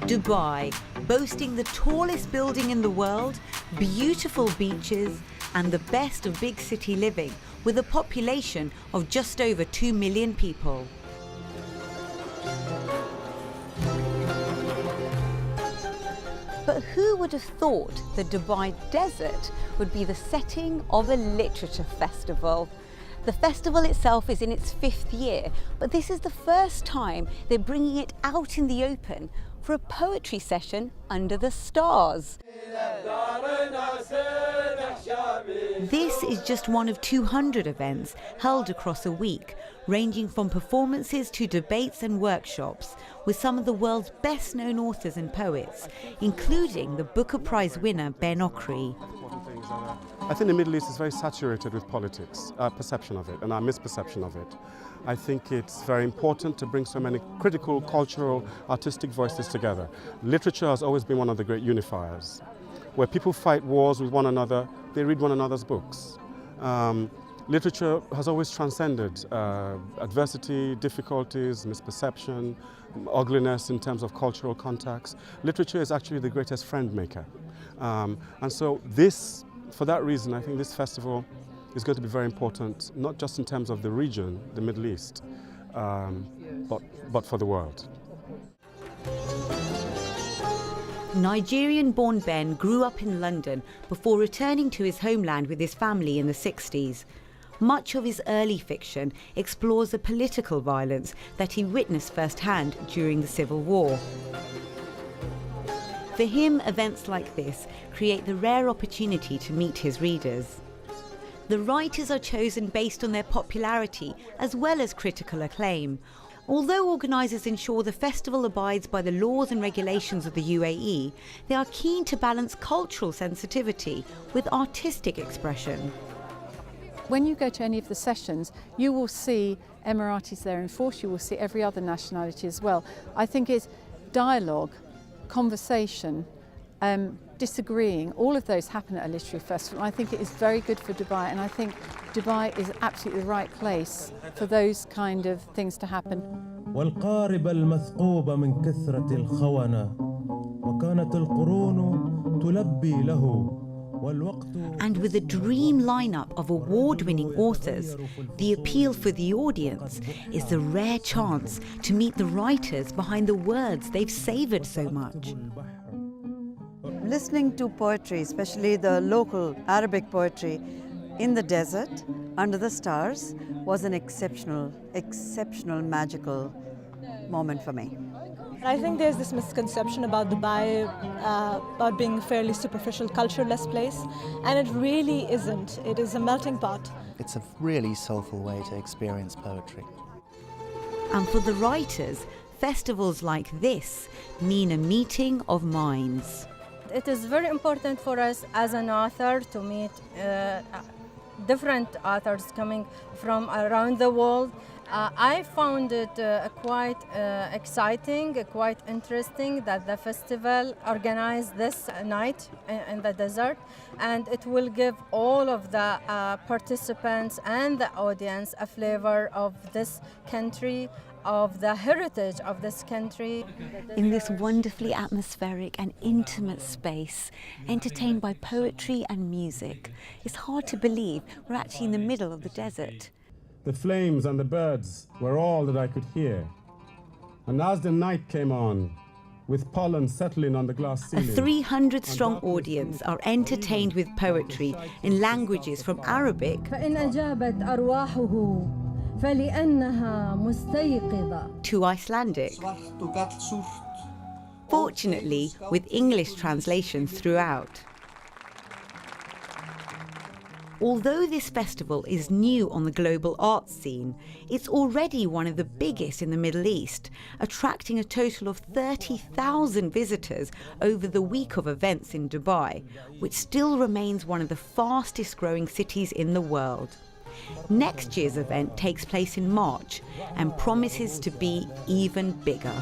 Dubai, boasting the tallest building in the world, beautiful beaches, and the best of big city living, with a population of just over 2 million people. But who would have thought the Dubai desert would be the setting of a literature festival? The festival itself is in its 5th year, but this is the first time they're bringing it out in the open for a poetry session under the stars. This is just one of 200 events held across a week, ranging from performances to debates and workshops with some of the world's best-known authors and poets, including the Booker Prize winner Ben Okri. I think the Middle East is very saturated with politics, our perception of it and our misperception of it. I think it's very important to bring so many critical, cultural, artistic voices together. Literature has always been one of the great unifiers. Where people fight wars with one another, they read one another's books. Literature has always transcended adversity, difficulties, misperception, ugliness in terms of cultural contacts. Literature is actually the greatest friend maker. And so for that reason, I think this festival is going to be very important, not just in terms of the region, the Middle East, but for the world. Nigerian-born Ben grew up in London before returning to his homeland with his family in the 60s. Much of his early fiction explores the political violence that he witnessed firsthand during the Civil War. For him, events like this create the rare opportunity to meet his readers. The writers are chosen based on their popularity as well as critical acclaim. Although organisers ensure the festival abides by the laws and regulations of the UAE, they are keen to balance cultural sensitivity with artistic expression. When you go to any of the sessions, you will see Emiratis there in force, you will see every other nationality as well. I think it's dialogue, conversation, disagreeing, all of those happen at a literary festival. I think it is very good for Dubai, and I think Dubai is absolutely the right place for those kind of things to happen. والقارب المثقوب من كثرة الخونة وكانت القرون تلبي له. And with a dream lineup of award-winning authors, the appeal for the audience is the rare chance to meet the writers behind the words they've savoured so much. Listening to poetry, especially the local Arabic poetry, in the desert, under the stars, was an exceptional, magical moment for me. I think there's this misconception about Dubai, about being a fairly superficial, cultureless place, and it really isn't. It is a melting pot. It's a really soulful way to experience poetry. And for the writers, festivals like this mean a meeting of minds. It is very important for us as an author to meet different authors coming from around the world. I found it quite exciting, quite interesting that the festival organized this night in the desert, and it will give all of the participants and the audience a flavor of this country, of the heritage of this country. In this wonderfully atmospheric and intimate space, entertained by poetry and music, it's hard to believe we're actually in the middle of the desert. The flames and the birds were all that I could hear. And as the night came on, with pollen settling on the glass ceiling, a 300-strong audience are entertained with poetry in languages from Arabic to Icelandic, fortunately with English translations throughout. Although this festival is new on the global arts scene, it's already one of the biggest in the Middle East, attracting a total of 30,000 visitors over the week of events in Dubai, which still remains one of the fastest growing cities in the world. Next year's event takes place in March and promises to be even bigger.